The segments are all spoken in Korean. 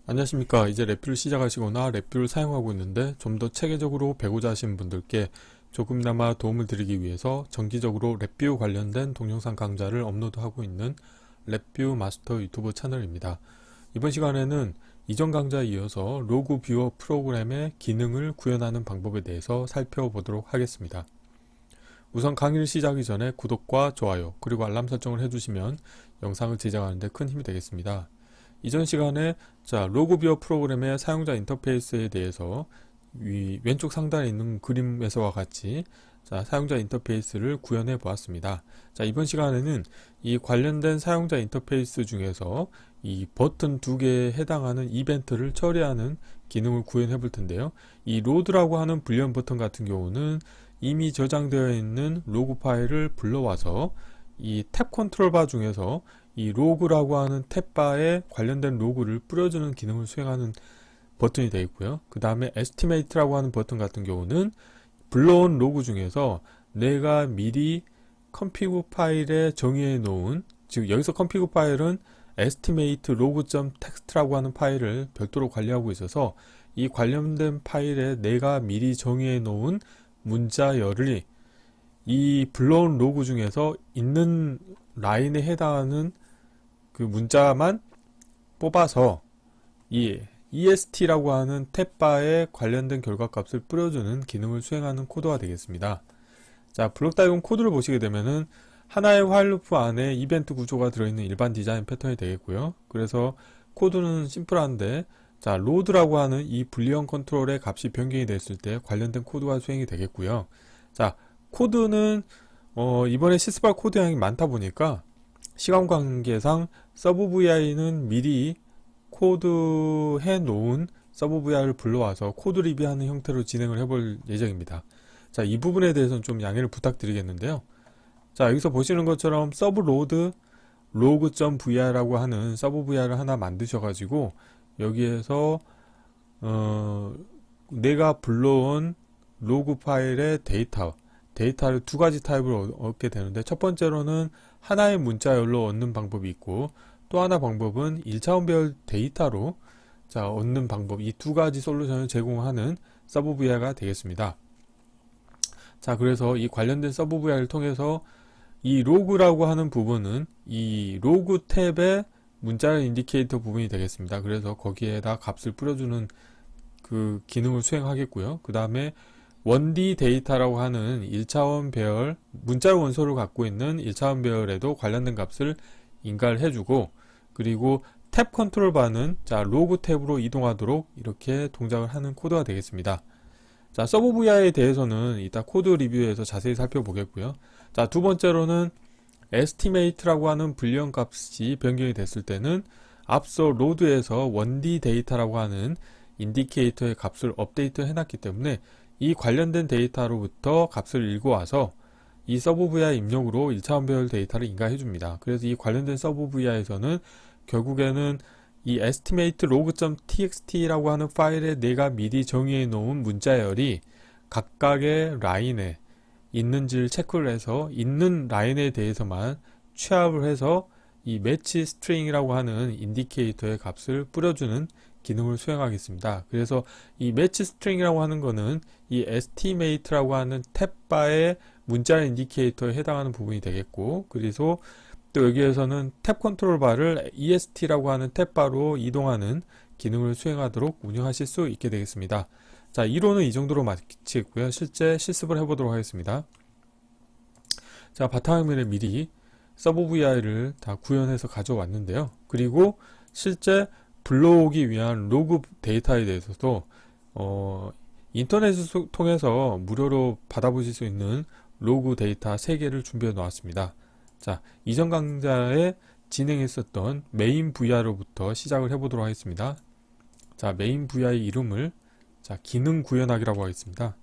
안녕하십니까. 이제 랩뷰를 시작하시거나 랩뷰를 사용하고 있는데 좀 더 체계적으로 배우자 하시는 분들께 조금이나마 도움을 드리기 위해서 정기적으로 랩뷰 관련된 동영상 강좌를 업로드하고 있는 랩뷰 마스터 유튜브 채널입니다. 이번 시간에는 이전 강좌에 이어서 로그 뷰어 프로그램의 기능을 구현하는 방법에 대해서 살펴보도록 하겠습니다. 우선 강의를 시작하기 전에 구독과 좋아요 그리고 알람 설정을 해주시면 영상을 제작하는 데 큰 힘이 되겠습니다. 이전 시간에 로그 뷰어 프로그램의 사용자 인터페이스에 대해서 왼쪽 상단에 있는 그림에서와 같이 사용자 인터페이스를 구현해 보았습니다. 이번 시간에는 이 관련된 사용자 인터페이스 중에서 이 버튼 두 개에 해당하는 이벤트를 처리하는 기능을 구현해 볼 텐데요. 이 로드라고 하는 불리언 버튼 같은 경우는 이미 저장되어 있는 로그 파일을 불러와서 이 탭 컨트롤 바 중에서 이 로그라고 하는 탭바에 관련된 로그를 뿌려주는 기능을 수행하는 버튼이 되어 있고요. 그 다음에 에스티메이트라고 하는 버튼 같은 경우는 불러온 로그 중에서 내가 미리 컴피그 파일에 정의해 놓은, 즉 여기서 컴피그 파일은 estimate log.txt라고 하는 파일을 별도로 관리하고 있어서 이 관련된 파일에 내가 미리 정의해 놓은 문자열이 이 불러온 로그 중에서 있는 라인에 해당하는 그 문자만 뽑아서 이 EST라고 하는 탭바에 관련된 결과값을 뿌려주는 기능을 수행하는 코드가 되겠습니다. 블록 다이어그램 코드를 보시게 되면은 하나의 while 루프 안에 이벤트 구조가 들어있는 일반 디자인 패턴이 되겠고요. 그래서 코드는 심플한데 로드라고 하는 이 불리언 컨트롤의 값이 변경이 됐을 때 관련된 코드가 수행이 되겠고요. 코드는 이번에 시스발 코드 양이 많다 보니까 시간 관계상 서브 VI는 미리 코드 해 놓은 서브 VI를 불러와서 코드 리뷰하는 형태로 진행을 해볼 예정입니다. 이 부분에 대해서는 좀 양해를 부탁드리겠는데요. 여기서 보시는 것처럼 서브 로드 log.vir라고 하는 서브 VI를 하나 만드셔가지고 여기에서 내가 불러온 로그 파일의 데이터를 두 가지 타입으로 얻게 되는데, 첫 번째로는 하나의 문자열로 얻는 방법이 있고, 또 하나 방법은 1차원 배열 데이터로 얻는 방법, 이 두 가지 솔루션을 제공하는 서브 VI가 되겠습니다. 그래서 이 관련된 서브 VI를 통해서 이 로그라고 하는 부분은 이 로그 탭의 문자열 인디케이터 부분이 되겠습니다. 그래서 거기에다 값을 뿌려주는 그 기능을 수행하겠고요. 그 다음에 1D 데이터라고 하는 1차원 배열, 문자 원소를 갖고 있는 1차원 배열에도 관련된 값을 인가를 해주고, 그리고 탭 컨트롤 바는 로그 탭으로 이동하도록 이렇게 동작을 하는 코드가 되겠습니다. 서브 VI에 대해서는 이따 코드 리뷰에서 자세히 살펴보겠고요. 두 번째로는 estimate라고 하는 불리언 값이 변경이 됐을 때는 앞서 로드에서 1D 데이터라고 하는 인디케이터의 값을 업데이트 해놨기 때문에 이 관련된 데이터로부터 값을 읽어와서 이 서브 VI 입력으로 1차원 배열 데이터를 인가해 줍니다. 그래서 이 관련된 서브 VI에서는 결국에는 이 estimate log.txt라고 하는 파일에 내가 미리 정의해 놓은 문자열이 각각의 라인에 있는지를 체크를 해서 있는 라인에 대해서만 취합을 해서 이 매치 스트링이라고 하는 인디케이터의 값을 뿌려주는 기능을 수행하겠습니다. 그래서 이 매치 스트링이라고 하는 거는 이 estimate라고 하는 탭바의 문자 인디케이터에 해당하는 부분이 되겠고, 그래서 또 여기에서는 탭 컨트롤 바를 EST라고 하는 탭바로 이동하는 기능을 수행하도록 운영하실 수 있게 되겠습니다. 이론은 이 정도로 마치겠고요. 실제 실습을 해보도록 하겠습니다. 바탕화면에 미리 서브 VI를 다 구현해서 가져왔는데요. 그리고 실제 불러오기 위한 로그 데이터에 대해서도 인터넷을 통해서 무료로 받아보실 수 있는 로그 데이터 3개를 준비해 놓았습니다. 이전 강좌에 진행했었던 메인 VI로부터 시작을 해보도록 하겠습니다. 메인 VI 이름을 기능 구현하기라고 하겠습니다.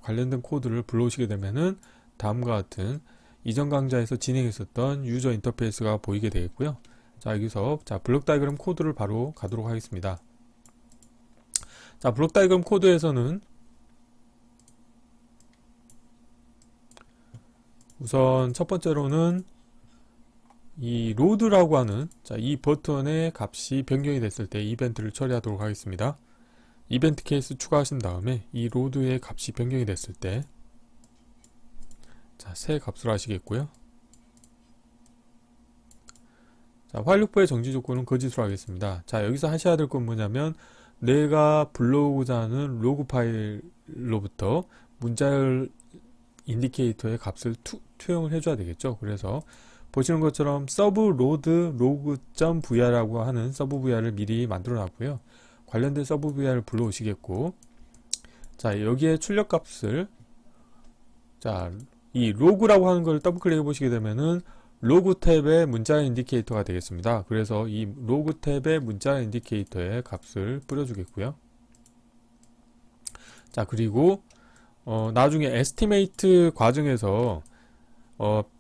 관련된 코드를 불러오시게 되면은 다음과 같은 이전 강좌에서 진행했었던 유저 인터페이스가 보이게 되겠고요. 여기서 블록 다이어그램 코드를 바로 가도록 하겠습니다. 블록 다이어그램 코드에서는 우선 첫 번째로는 이 로드라고 하는 이 버튼의 값이 변경이 됐을 때 이벤트를 처리하도록 하겠습니다. 이벤트 케이스 추가하신 다음에 이 로드의 값이 변경이 됐을 때 새 값으로 하시겠고요. while loop의 정지 조건은 거짓으로 하겠습니다. 여기서 하셔야 될 건 뭐냐면 내가 불러오고자 하는 로그 파일로부터 문자열 인디케이터의 값을 투영을 해줘야 되겠죠. 그래서 보시는 것처럼 서브로드 로그.vr라고 하는 서브 vr을 미리 만들어 놨고요. 관련된 서브 vr을 불러오시겠고, 여기에 출력 값을 이 로그라고 하는 걸 더블 클릭해 보시게 되면은 로그 탭의 문자 인디케이터가 되겠습니다. 그래서 이 로그 탭의 문자 인디케이터의 값을 뿌려주겠고요. 그리고 나중에 estimate 과정에서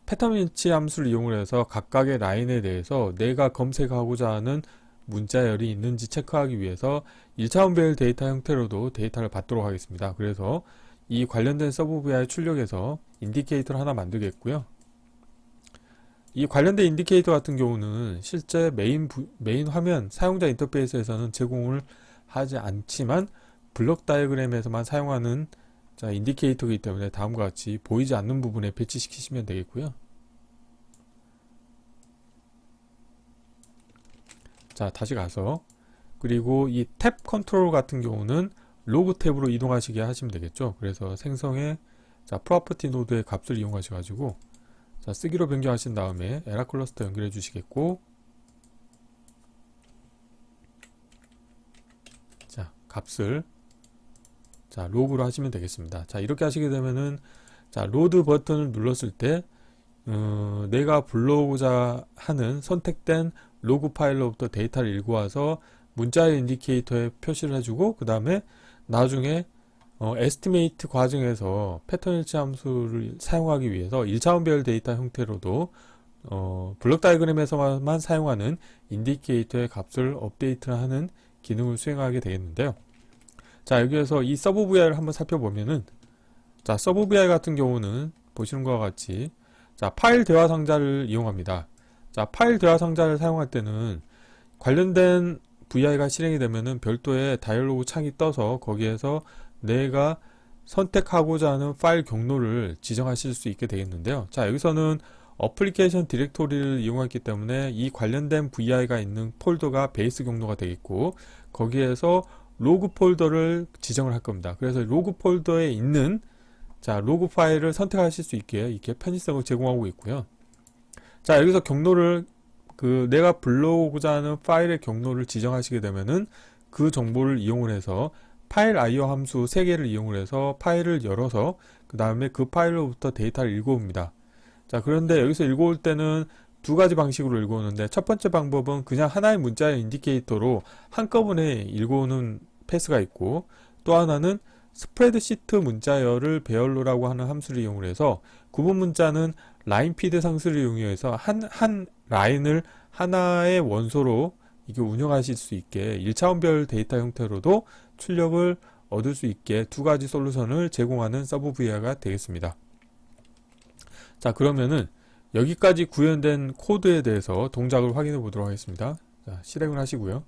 패턴 인치 함수를 이용을 해서 각각의 라인에 대해서 내가 검색하고자 하는 문자열이 있는지 체크하기 위해서 1차원 배열 데이터 형태로도 데이터를 받도록 하겠습니다. 그래서 이 관련된 서브 vi 출력에서 인디케이터를 하나 만들겠고요. 이 관련된 인디케이터 같은 경우는 실제 메인 화면 사용자 인터페이스에서는 제공을 하지 않지만 블록 다이어그램에서만 사용하는 인디케이터이기 때문에 다음과 같이 보이지 않는 부분에 배치시키시면 되겠고요. 다시 가서, 그리고 이 탭 컨트롤 같은 경우는 로그 탭으로 이동하시게 하시면 되겠죠. 그래서 생성의 프로퍼티 노드의 값을 이용하셔가지고 쓰기로 변경하신 다음에 에라 클러스터 연결해 주시겠고, 값을 로그로 하시면 되겠습니다. 이렇게 하시게 되면은 로드 버튼을 눌렀을 때 내가 불러오고자 하는 선택된 로그 파일로부터 데이터를 읽어와서 문자의 인디케이터에 표시를 해주고, 그 다음에 나중에 estimate 과정에서 패턴 일치 함수를 사용하기 위해서 1차원 배열 데이터 형태로도 블록 다이어그램에서만 사용하는 인디케이터의 값을 업데이트를 하는 기능을 수행하게 되겠는데요. 여기에서 이 서브 vi를 한번 살펴보면은, 서브 vi 같은 경우는 보시는 것과 같이 파일 대화 상자를 이용합니다. 파일 대화 상자를 사용할 때는 관련된 vi가 실행이 되면은 별도의 다이얼로그 창이 떠서 거기에서 내가 선택하고자 하는 파일 경로를 지정하실 수 있게 되겠는데요. 여기서는 어플리케이션 디렉토리를 이용했기 때문에 이 관련된 vi가 있는 폴더가 베이스 경로가 되겠고, 거기에서 로그 폴더를 지정을 할 겁니다. 그래서 로그 폴더에 있는 로그 파일을 선택하실 수 있게 이렇게 편의성을 제공하고 있고요. 여기서 경로를 내가 불러오고자 하는 파일의 경로를 지정하시게 되면은 그 정보를 이용을 해서 파일 IO 함수 3개를 이용을 해서 파일을 열어서 그 다음에 그 파일로부터 데이터를 읽어옵니다. 그런데 여기서 읽어올 때는 두 가지 방식으로 읽어오는데, 첫 번째 방법은 그냥 하나의 문자의 인디케이터로 한꺼번에 읽어오는 패스가 있고, 또 하나는 스프레드시트 문자열을 배열로라고 하는 함수를 이용을 해서 구분 문자는 라인 피드 상수를 이용해서 한 라인을 하나의 원소로 이게 운영하실 수 있게 1차원별 데이터 형태로도 출력을 얻을 수 있게 두 가지 솔루션을 제공하는 서브 vi가 되겠습니다. 그러면은 여기까지 구현된 코드에 대해서 동작을 확인해 보도록 하겠습니다. 실행을 하시고요.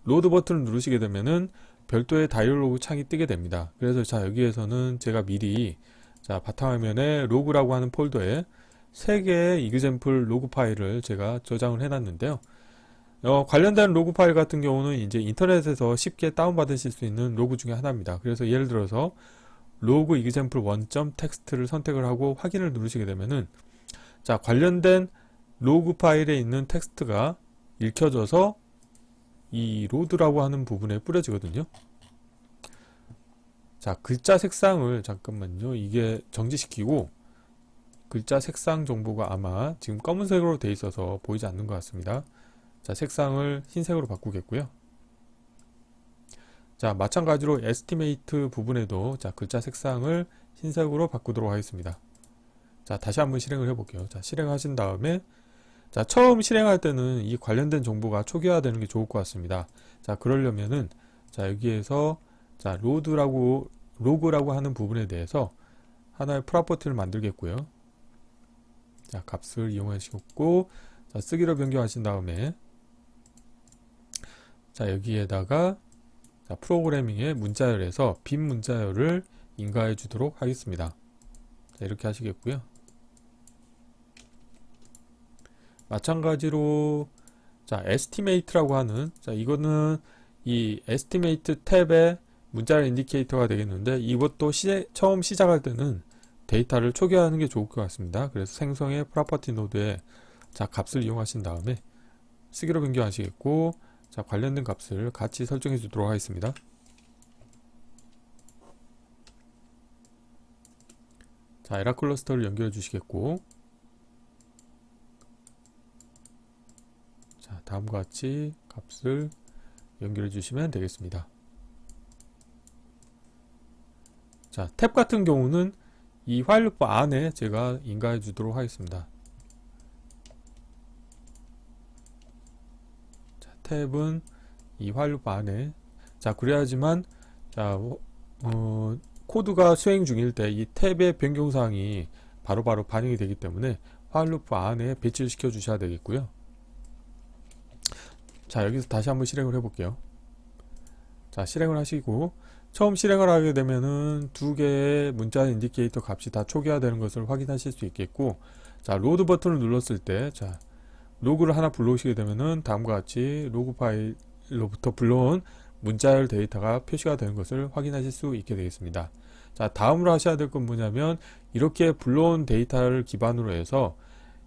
로드 버튼을 누르시게 되면은 별도의 다이얼로그 창이 뜨게 됩니다. 그래서 여기에서는 제가 미리 바탕화면에 로그라고 하는 폴더에 3개의 이그젬플 로그 파일을 제가 저장을 해 놨는데요. 관련된 로그 파일 같은 경우는 이제 인터넷에서 쉽게 다운받으실 수 있는 로그 중에 하나입니다. 그래서 예를 들어서 로그 이그젬플 1.txt를 선택을 하고 확인을 누르시게 되면은 관련된 로그 파일에 있는 텍스트가 읽혀져서 이 로드라고 하는 부분에 뿌려지거든요. 글자 색상을 잠깐만요. 이게 정지시키고, 글자 색상 정보가 아마 지금 검은색으로 되어 있어서 보이지 않는 것 같습니다. 색상을 흰색으로 바꾸겠고요. 마찬가지로 estimate 부분에도 글자 색상을 흰색으로 바꾸도록 하겠습니다. 다시 한번 실행을 해볼게요. 실행하신 다음에 처음 실행할 때는 이 관련된 정보가 초기화되는 게 좋을 것 같습니다. 그러려면은 여기에서 로그라고 하는 부분에 대해서 하나의 프로퍼티를 만들겠고요. 값을 이용하시고, 자, 쓰기로 변경하신 다음에 자, 여기에다가 자, 프로그래밍의 문자열에서 빈 문자열을 인가해 주도록 하겠습니다. 자, 이렇게 하시겠고요. 마찬가지로 자, estimate라고 하는 자, 이거는 이 estimate 탭의 문자열 인디케이터가 되겠는데 이것도 처음 시작할 때는 데이터를 초기화하는 게 좋을 것 같습니다. 그래서 생성의 프로퍼티 노드에 자, 값을 이용하신 다음에 쓰기로 변경하시겠고 자, 관련된 값을 같이 설정해 주도록 하겠습니다. 자, 에라 클러스터를 연결해 주시겠고 자, 다음과 같이 값을 연결해 주시면 되겠습니다. 자, 탭 같은 경우는 이 while loop 안에 제가 인가해 주도록 하겠습니다. 자, 탭은 이 while loop 안에 자, 그래야지만 자, 코드가 수행 중일 때 이 탭의 변경사항이 바로바로 반영이 되기 때문에 while loop 안에 배치를 시켜 주셔야 되겠고요. 자, 여기서 다시 한번 실행을 해 볼게요. 자, 실행을 하시고 처음 실행을 하게 되면은 두 개의 문자 인디케이터 값이 다 초기화되는 것을 확인하실 수 있겠고 자, 로드 버튼을 눌렀을 때 자, 로그를 하나 불러오시게 되면은 다음과 같이 로그 파일로부터 불러온 문자열 데이터가 표시가 되는 것을 확인하실 수 있게 되겠습니다. 자, 다음으로 하셔야 될 건 뭐냐면 이렇게 불러온 데이터를 기반으로 해서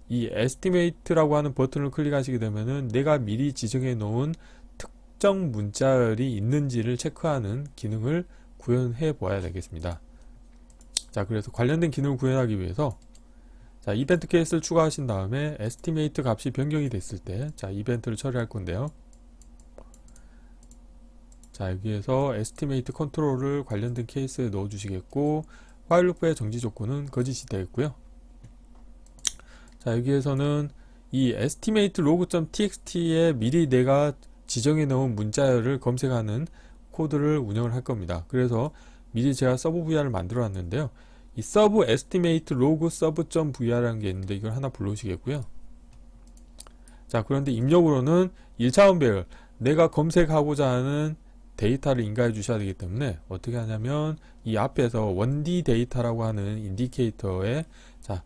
이 estimate라고 하는 버튼을 클릭하시게 되면은 내가 미리 지정해 놓은 특정 문자열이 있는지를 체크하는 기능을 구현해 보아야 되겠습니다. 자, 그래서 관련된 기능을 구현하기 위해서 자, 이벤트 케이스를 추가하신 다음에 estimate 값이 변경이 됐을 때 자, 이벤트를 처리할 건데요. 자, 여기에서 estimate 컨트롤을 관련된 케이스에 넣어 주시겠고 while loop의 정지 조건은 거짓이 되겠고요. 자, 여기에서는 이 estimate log.txt에 미리 내가 지정해 놓은 문자열을 검색하는 코드를 운영을 할 겁니다. 그래서 미리 제가 서브 VR을 만들어 놨는데요. 이 서브 estimate log sub.vr라는 게 있는데 이걸 하나 불러오시겠고요. 자, 그런데 입력으로는 1차원 배열 내가 검색하고자 하는 데이터를 인가해 주셔야 되기 때문에 어떻게 하냐면 이 앞에서 1D 데이터라고 하는 인디케이터에 자,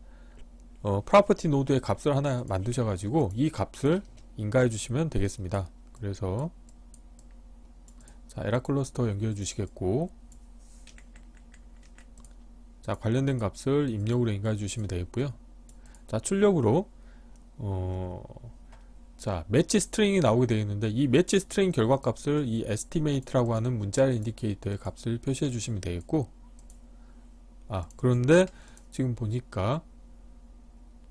프로퍼티 노드의 값을 하나 만드셔 가지고 이 값을 인가해 주시면 되겠습니다. 그래서 자, 에라 클러스터 연결해 주시겠고 자, 관련된 값을 입력으로 인가해 주시면 되겠고요. 자, 출력으로 자, 매치 스트링이 나오게 되겠는데 이 매치 스트링 결과값을 이 estimate라고 하는 문자열 인디케이터의 값을 표시해 주시면 되겠고 그런데 지금 보니까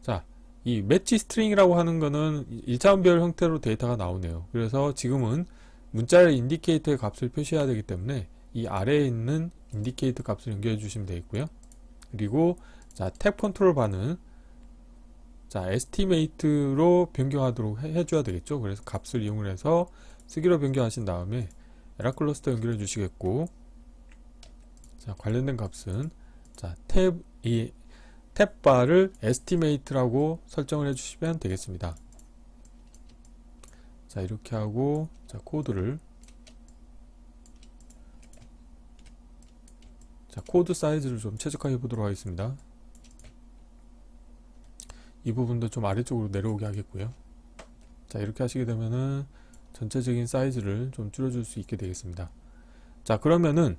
자, 이 매치 스트링이라고 하는 거는 1차원별 형태로 데이터가 나오네요. 그래서 지금은 문자열 인디케이터의 값을 표시해야 되기 때문에 이 아래에 있는 인디케이터 값을 연결해 주시면 되겠고요. 그리고 자, 탭 컨트롤 바는 자, estimate로 변경하도록 해줘야 되겠죠. 그래서 값을 이용을 해서 쓰기로 변경하신 다음에 에라 클러스터 연결해 주시겠고 자, 관련된 값은 자, 탭바를 estimate라고 설정을 해주시면 되겠습니다. 자, 이렇게 하고 자, 코드를 자, 코드 사이즈를 좀 최적화해 보도록 하겠습니다. 이 부분도 좀 아래쪽으로 내려오게 하겠고요. 자, 이렇게 하시게 되면은 전체적인 사이즈를 좀 줄여줄 수 있게 되겠습니다. 자, 그러면은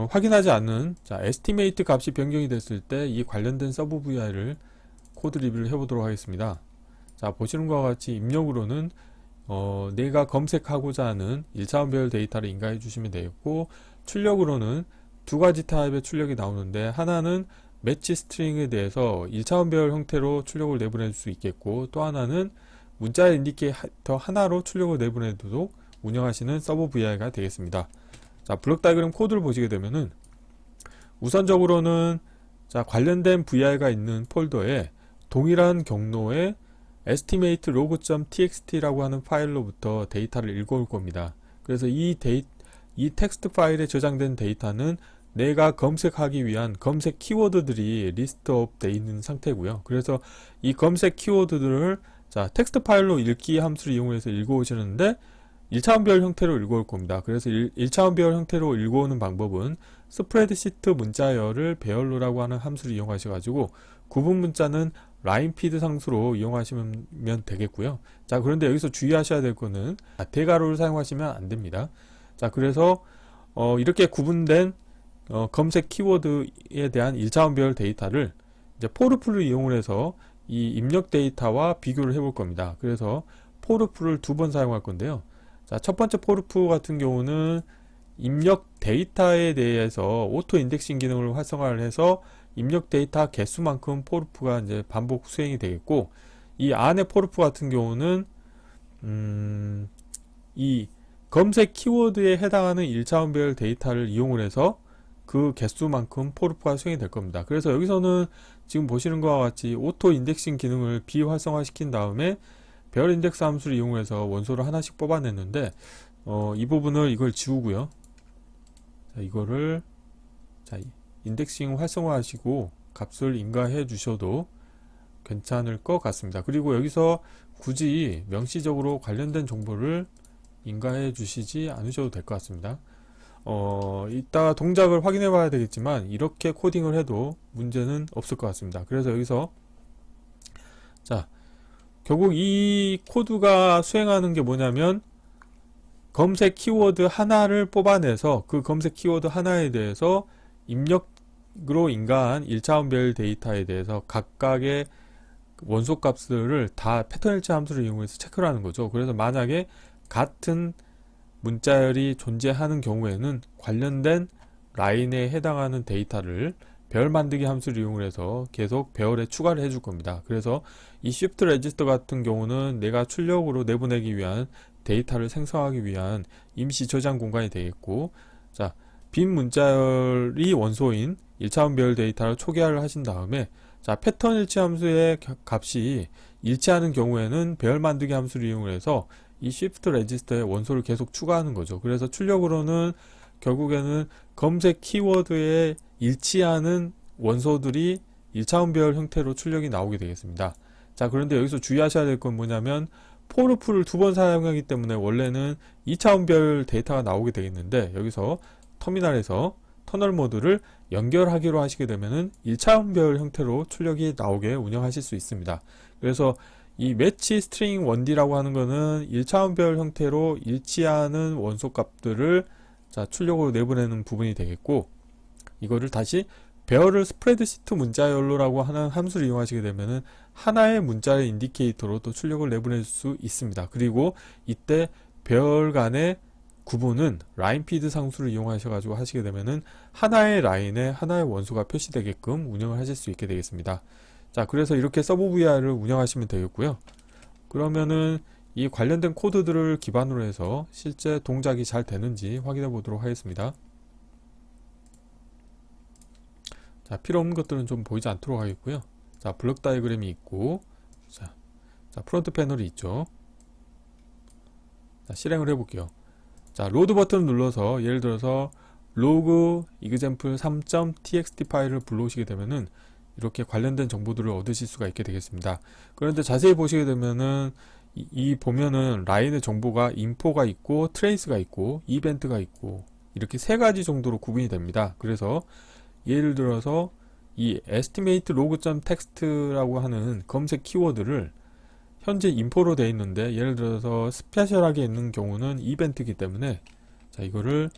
확인하지 않는 자, estimate 값이 변경이 됐을 때 이 관련된 서브 VI를 코드 리뷰를 해보도록 하겠습니다. 자, 보시는 것과 같이 입력으로는 내가 검색하고자 하는 1차원 배열 데이터를 인가해 주시면 되겠고 출력으로는 두 가지 타입의 출력이 나오는데 하나는 매치 스트링에 대해서 1차원 배열 형태로 출력을 내보낼 수 있겠고 또 하나는 문자 인디케이터 하나로 출력을 내보내도록 운영하시는 서브 VI가 되겠습니다. 자, 블록 다이그램 코드를 보시게 되면은 우선적으로는 자, 관련된 VI가 있는 폴더에 동일한 경로의 estimate log.txt라고 하는 파일로부터 데이터를 읽어올 겁니다. 그래서 이 텍스트 파일에 저장된 데이터는 내가 검색하기 위한 검색 키워드들이 리스트업 되어 있는 상태고요. 그래서 이 검색 키워드들을 자, 텍스트 파일로 읽기 함수를 이용해서 읽어오시는데 1차원 배열 형태로 읽어올 겁니다. 그래서 1차원 배열 형태로 읽어오는 방법은 스프레드시트 문자열을 배열로라고 하는 함수를 이용하셔가지고 구분 문자는 라인피드 상수로 이용하시면 되겠고요. 자, 그런데 여기서 주의하셔야 될 거는 대괄호를 사용하시면 안 됩니다. 자, 그래서 이렇게 구분된 검색 키워드에 대한 1차원 배열 데이터를 이제 포르프를 이용을 해서 이 입력 데이터와 비교를 해볼 겁니다. 그래서 포르프를 2번 사용할 건데요. 자, 첫 번째 포르프 같은 경우는 입력 데이터에 대해서 오토 인덱싱 기능을 활성화를 해서 입력 데이터 개수만큼 포르프가 이제 반복 수행이 되겠고, 이 안에 포르프 같은 경우는 이 검색 키워드에 해당하는 1차원 배열 데이터를 이용을 해서 그 개수만큼 포르프가 수행이 될 겁니다. 그래서 여기서는 지금 보시는 것과 같이 오토 인덱싱 기능을 비활성화 시킨 다음에 배열 인덱스 함수를 이용해서 원소를 하나씩 뽑아냈는데, 이 부분을 이걸 지우고요. 자, 이거를 인덱싱 활성화 하시고 값을 인가해 주셔도 괜찮을 것 같습니다. 그리고 여기서 굳이 명시적으로 관련된 정보를 인가해 주시지 않으셔도 될 것 같습니다. 이따 동작을 확인해 봐야 되겠지만 이렇게 코딩을 해도 문제는 없을 것 같습니다. 그래서 여기서 자, 결국 이 코드가 수행하는 게 뭐냐면 검색 키워드 하나를 뽑아내서 그 검색 키워드 하나에 대해서 입력으로 인가한 1차원 배열 데이터에 대해서 각각의 원소 값들을 다 패턴 일치 함수를 이용해서 체크를 하는 거죠. 그래서 만약에 같은 문자열이 존재하는 경우에는 관련된 라인에 해당하는 데이터를 배열 만들기 함수를 이용해서 계속 배열에 추가를 해줄 겁니다. 그래서 이 shift register 같은 경우는 내가 출력으로 내보내기 위한 데이터를 생성하기 위한 임시 저장 공간이 되겠고, 자, 빈 문자열이 원소인 1차원 배열 데이터를 초기화를 하신 다음에, 자, 패턴 일치 함수의 값이 일치하는 경우에는 배열 만들기 함수를 이용해서 이 shift register에 원소를 계속 추가하는 거죠. 그래서 출력으로는 결국에는 검색 키워드에 일치하는 원소들이 1차원 배열 형태로 출력이 나오게 되겠습니다. 자, 그런데 여기서 주의하셔야 될 건 뭐냐면 포르프를 2번 사용하기 때문에 원래는 2차원 배열 데이터가 나오게 되겠는데, 여기서 터미널에서 터널 모드를 연결하기로 하시게 되면은 1차원 배열 형태로 출력이 나오게 운영하실 수 있습니다. 그래서 이 매치 스트링 1D라고 하는 거는 1차원 배열 형태로 일치하는 원소 값들을 자, 출력으로 내보내는 부분이 되겠고, 이거를 다시 배열을 스프레드시트 문자열로라고 하는 함수를 이용하시게 되면은 하나의 문자의 인디케이터로 또 출력을 내보낼 수 있습니다. 그리고 이때 배열 간의 구분은 라인피드 상수를 이용하셔가지고 하시게 되면은 하나의 라인에 하나의 원소가 표시되게끔 운영을 하실 수 있게 되겠습니다. 자, 그래서 이렇게 서브 VR을 운영하시면 되겠고요. 그러면은 이 관련된 코드들을 기반으로 해서 실제 동작이 잘 되는지 확인해 보도록 하겠습니다. 자, 필요 없는 것들은 좀 보이지 않도록 하겠고요. 자, 블록 다이그램이 있고, 자, 프론트 패널이 있죠. 자, 실행을 해볼게요. 자, 로드 버튼을 눌러서 예를 들어서 로그 example 3.txt 파일을 불러오시게 되면은 이렇게 관련된 정보들을 얻으실 수가 있게 되겠습니다. 그런데 자세히 보시게 되면은 이 보면은 라인의 정보가 인포가 있고 트레이스가 있고 이벤트가 있고 이렇게 세 가지 정도로 구분이 됩니다. 그래서 예를 들어서 이 estimate log.txt라고 하는 검색 키워드를 현재 인포로 되어 있는데, 예를 들어서 스페셜하게 있는 경우는 이벤트이기 때문에, 자, 이거를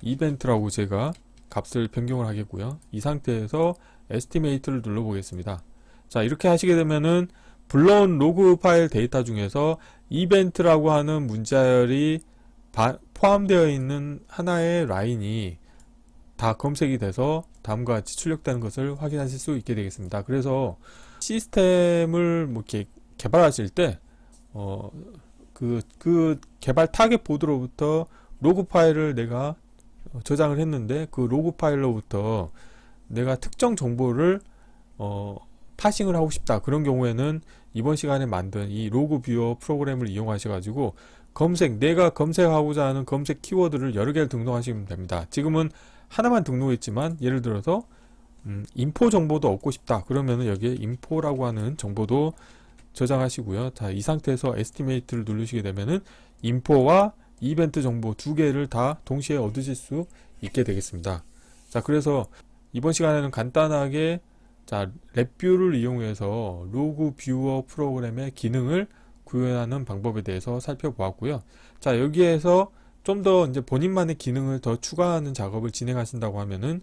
이벤트라고 제가 값을 변경을 하겠고요. 이 상태에서 estimate를 눌러 보겠습니다. 자, 이렇게 하시게 되면은 불러온 로그 파일 데이터 중에서 이벤트라고 하는 문자열이 포함되어 있는 하나의 라인이 다 검색이 돼서 다음과 같이 출력되는 것을 확인하실 수 있게 되겠습니다. 그래서 시스템을 뭐 이렇게 개발하실 때 그 개발 타겟 보드로부터 로그 파일을 내가 저장을 했는데, 그 로그 파일로부터 내가 특정 정보를 파싱을 하고 싶다. 그런 경우에는 이번 시간에 만든 이 로그 뷰어 프로그램을 이용하셔가지고 내가 검색하고자 하는 검색 키워드를 여러 개를 등록하시면 됩니다. 지금은 하나만 등록했지만, 예를 들어서 인포 정보도 얻고 싶다. 그러면은 여기에 인포라고 하는 정보도 저장하시고요. 자, 이 상태에서 에스티메이트를 누르시게 되면은 인포와 이벤트 정보 두 개를 다 동시에 얻으실 수 있게 되겠습니다. 자, 그래서 이번 시간에는 간단하게 자, 랩뷰를 이용해서 로그 뷰어 프로그램의 기능을 구현하는 방법에 대해서 살펴보았고요. 자, 여기에서 좀 더 이제 본인만의 기능을 더 추가하는 작업을 진행하신다고 하면은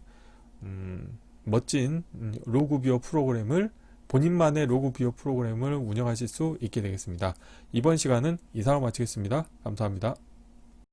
멋진 로그 뷰어 프로그램을 본인만의 로그 뷰어 프로그램을 운영하실 수 있게 되겠습니다. 이번 시간은 이상으로 마치겠습니다. 감사합니다.